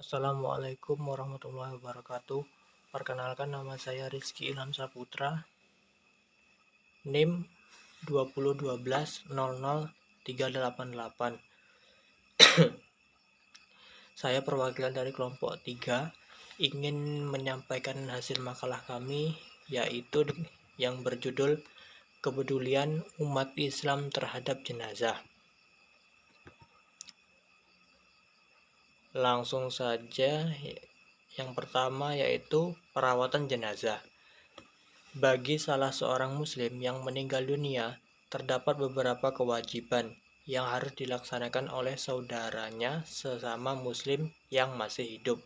Assalamualaikum warahmatullahi wabarakatuh. Perkenalkan, nama saya Rizky Ilham Saputra, NIM 201200388. Saya perwakilan dari kelompok 3 ingin menyampaikan hasil makalah kami, yaitu yang berjudul Kepedulian Umat Islam Terhadap Jenazah. Langsung saja, yang pertama yaitu perawatan jenazah. Bagi salah seorang muslim yang meninggal dunia, terdapat beberapa kewajiban yang harus dilaksanakan oleh saudaranya sesama muslim yang masih hidup.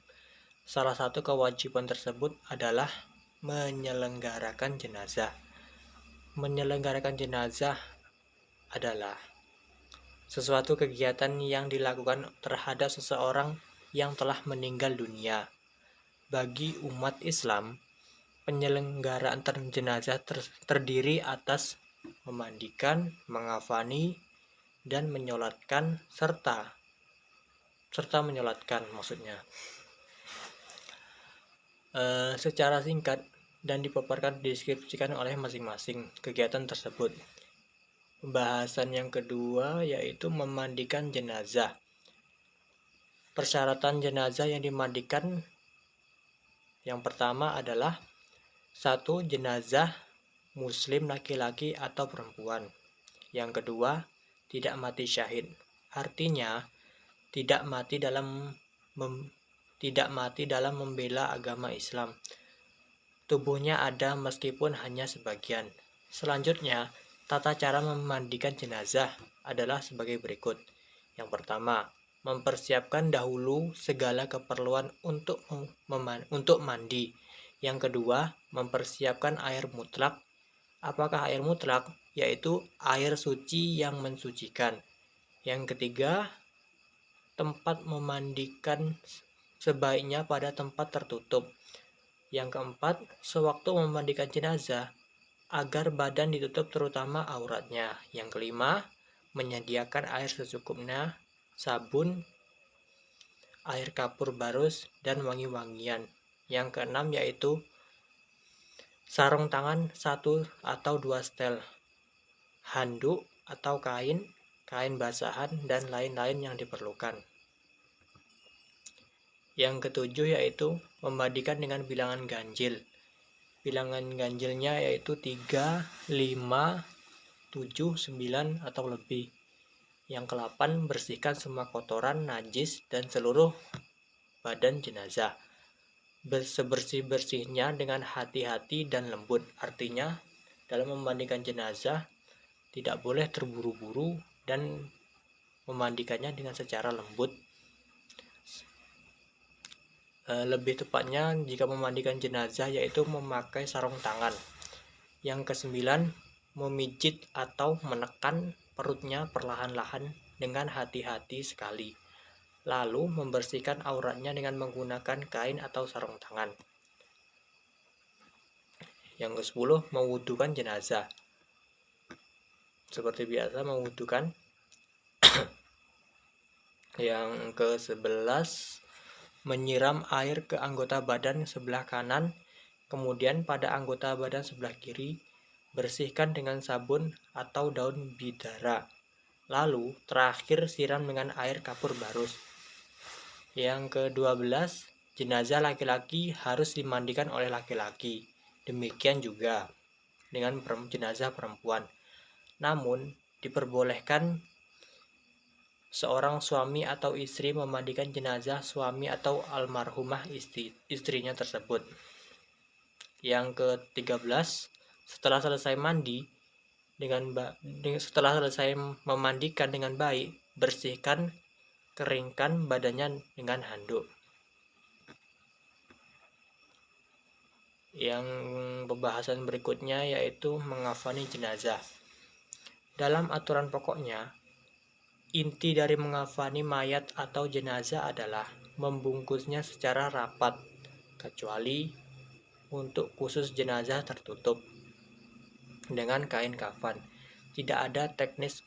Salah satu kewajiban tersebut adalah menyelenggarakan jenazah. Menyelenggarakan jenazah adalah sesuatu kegiatan yang dilakukan terhadap seseorang yang telah meninggal dunia. Bagi umat Islam, penyelenggaraan jenazah terdiri atas memandikan, mengafani, dan menyolatkan serta menyolatkan maksudnya. Secara singkat dan dipaparkan dideskripsikan oleh masing-masing kegiatan tersebut. Pembahasan yang kedua yaitu memandikan jenazah. Persyaratan jenazah yang dimandikan yang pertama adalah 1. Jenazah muslim laki-laki atau perempuan. Yang kedua, tidak mati syahid. Artinya, tidak mati dalam membela agama Islam. Tubuhnya ada meskipun hanya sebagian. Selanjutnya, tata cara memandikan jenazah adalah sebagai berikut. Yang pertama, mempersiapkan dahulu segala keperluan untuk mandi. Yang kedua, mempersiapkan air mutlak. Apakah air mutlak? Yaitu air suci yang mensucikan. Yang ketiga, tempat memandikan sebaiknya pada tempat tertutup. Yang keempat, sewaktu memandikan jenazah, agar badan ditutup terutama auratnya. Yang kelima, menyediakan air secukupnya, sabun, air kapur barus, dan wangi-wangian. Yang keenam yaitu sarung tangan 1 atau 2 setel, handuk atau kain basahan, dan lain-lain yang diperlukan. Yang ketujuh yaitu memandikan dengan bilangan ganjil. Bilangan ganjilnya yaitu 3, 5, 7, 9 atau lebih. Yang ke-8, bersihkan semua kotoran, najis, dan seluruh badan jenazah. Sebersih-bersihnya dengan hati-hati dan lembut. Artinya, dalam memandikan jenazah tidak boleh terburu-buru dan memandikannya dengan secara lembut. Lebih tepatnya jika memandikan jenazah yaitu memakai sarung tangan. Yang ke-9, memijit atau menekan perutnya perlahan-lahan dengan hati-hati sekali. Lalu membersihkan auratnya dengan menggunakan kain atau sarung tangan. Yang ke-10, mewudukan jenazah. Seperti biasa mewudukan. Yang ke-11, menyiram air ke anggota badan sebelah kanan, kemudian pada anggota badan sebelah kiri, bersihkan dengan sabun atau daun bidara. Lalu terakhir siram dengan air kapur barus. Yang ke-12, jenazah laki-laki harus dimandikan oleh laki-laki. Demikian juga dengan jenazah perempuan. Namun diperbolehkan seorang suami atau istri memandikan jenazah suami atau almarhumah istrinya tersebut. Yang ke-13, setelah selesai memandikan dengan baik, bersihkan, keringkan badannya dengan handuk. Yang pembahasan berikutnya yaitu mengafani jenazah. Dalam aturan pokoknya, inti dari mengafani mayat atau jenazah adalah membungkusnya secara rapat, kecuali untuk khusus jenazah tertutup dengan kain kafan. Tidak ada teknis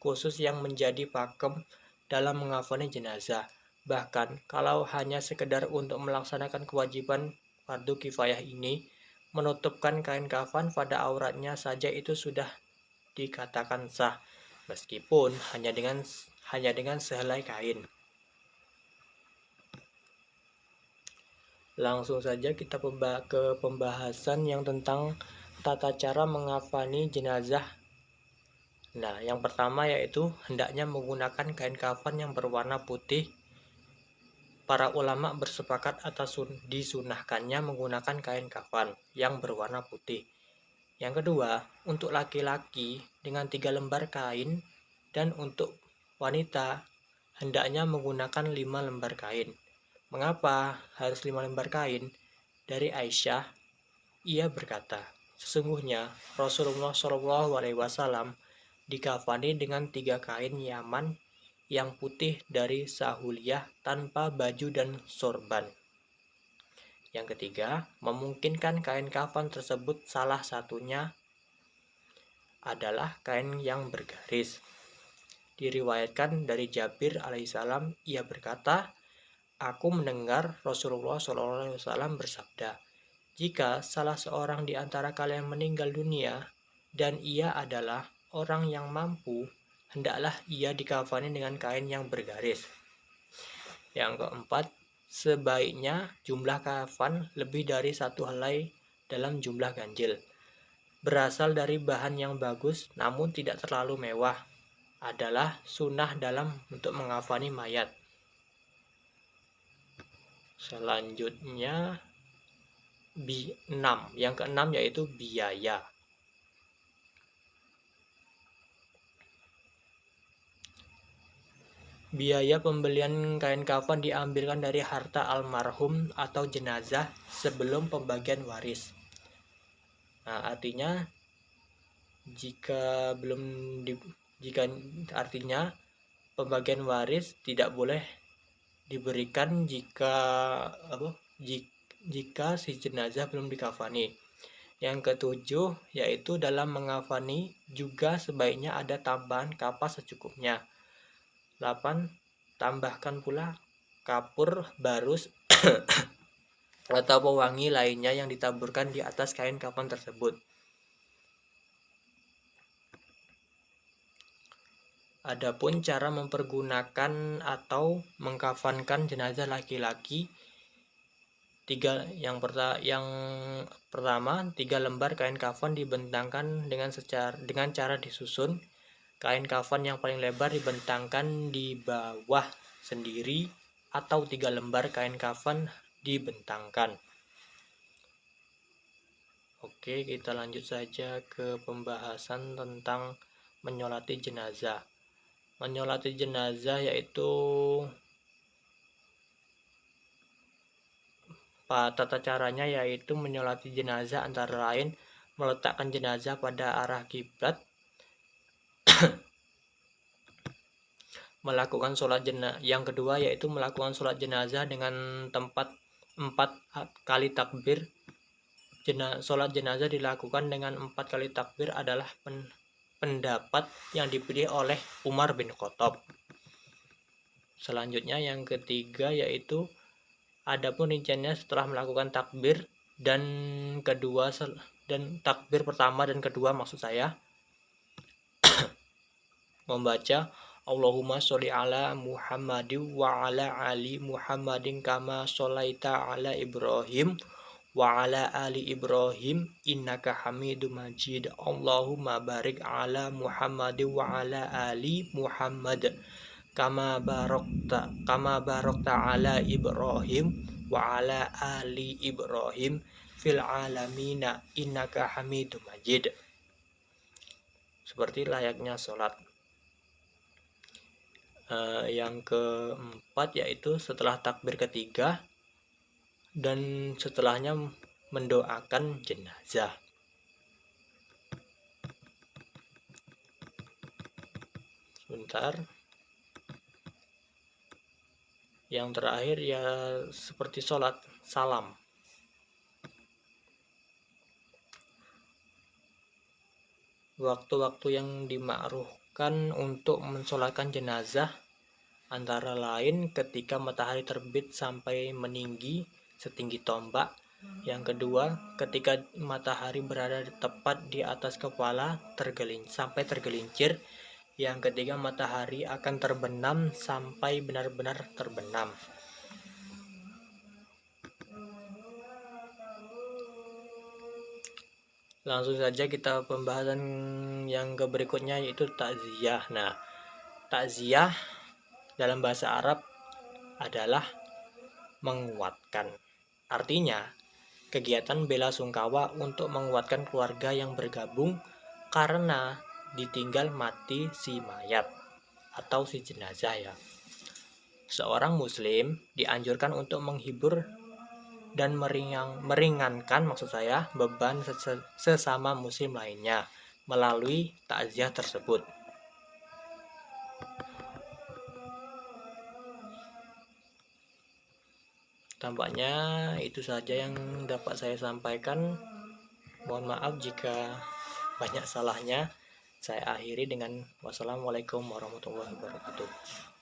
khusus yang menjadi pakem dalam mengafani jenazah. Bahkan kalau hanya sekedar untuk melaksanakan kewajiban fardu kifayah ini, menutupkan kain kafan pada auratnya saja itu sudah dikatakan sah, meskipun hanya dengan sehelai kain. Langsung saja kita ke pembahasan yang tentang tata cara mengafani jenazah. Nah, yang pertama yaitu hendaknya menggunakan kain kafan yang berwarna putih. Para ulama bersepakat atas disunahkannya menggunakan kain kafan yang berwarna putih. Yang kedua, untuk laki-laki dengan 3 lembar kain, dan untuk wanita hendaknya menggunakan 5 lembar kain. Mengapa harus 5 lembar kain? Dari Aisyah, ia berkata, sesungguhnya Rasulullah SAW dikafani dengan 3 kain Yaman yang putih dari Sahuliyah tanpa baju dan sorban. Yang ketiga, memungkinkan kain kafan tersebut salah satunya adalah kain yang bergaris. Diriwayatkan dari Jabir alaihissalam, ia berkata, aku mendengar Rasulullah SAW bersabda, jika salah seorang di antara kalian meninggal dunia dan ia adalah orang yang mampu, hendaklah ia dikafani dengan kain yang bergaris. Yang keempat, sebaiknya jumlah kafan lebih dari 1 helai dalam jumlah ganjil. Berasal dari bahan yang bagus namun tidak terlalu mewah, adalah sunnah dalam untuk mengafani mayat. Selanjutnya 6. Yang keenam yaitu biaya. Biaya pembelian kain kafan diambilkan dari harta almarhum atau jenazah sebelum pembagian waris. Nah, artinya artinya pembagian waris tidak boleh diberikan jika si jenazah belum dikafani. Yang ketujuh yaitu dalam mengafani juga sebaiknya ada tambahan kapas secukupnya. 8. Tambahkan pula kapur, barus atau pewangi lainnya yang ditaburkan di atas kain kafan tersebut. Adapun cara mempergunakan atau mengkafankan jenazah laki-laki, yang pertama 3 lembar kain kafan dibentangkan dengan cara disusun. Kain kafan yang paling lebar dibentangkan di bawah sendiri atau 3 lembar kain kafan dibentangkan. Oke, kita lanjut saja ke pembahasan tentang menyolati jenazah. Menyolati jenazah yaitu tata caranya yaitu menyolati jenazah antara lain meletakkan jenazah pada arah kiblat, melakukan sholat jenazah. Yang kedua yaitu melakukan sholat jenazah dengan tempat 4 kali takbir. Sholat jenazah dilakukan dengan 4 kali takbir adalah pendapat yang dipilih oleh Umar bin Khattab. Selanjutnya yang ketiga yaitu adapun rinciannya setelah melakukan takbir takbir pertama dan kedua maksud saya membaca Allahumma sholli ala Muhammadin wa ala ali Muhammadin kama sholaita ala Ibrahim wa ala ali Ibrahim innaka Hamidum Majid. Allahumma barik ala Muhammadin wa ala ali Muhammad kama barokta ala Ibrahim wa ala ali Ibrahim fil alamina innaka Hamidum Majid. Seperti layaknya sholat. Yang keempat yaitu setelah takbir ketiga dan setelahnya mendoakan jenazah. Sebentar. Yang terakhir ya seperti sholat salam. Waktu-waktu yang dimakruhkan untuk mensolatkan jenazah antara lain ketika matahari terbit sampai meninggi setinggi tombak. Yang kedua, ketika matahari berada tepat di atas kepala sampai tergelincir. Yang ketiga, matahari akan terbenam sampai benar-benar terbenam. Langsung saja kita pembahasan yang berikutnya, yaitu takziah. Nah, takziah dalam bahasa Arab adalah menguatkan. Artinya, kegiatan bela sungkawa untuk menguatkan keluarga yang bergabung karena ditinggal mati si mayat atau si jenazah ya. Seorang muslim dianjurkan untuk menghibur dan meringankan beban sesama muslim lainnya melalui takziah tersebut. Tampaknya itu saja yang dapat saya sampaikan. Mohon maaf jika banyak salahnya. Saya akhiri dengan wassalamualaikum warahmatullahi wabarakatuh.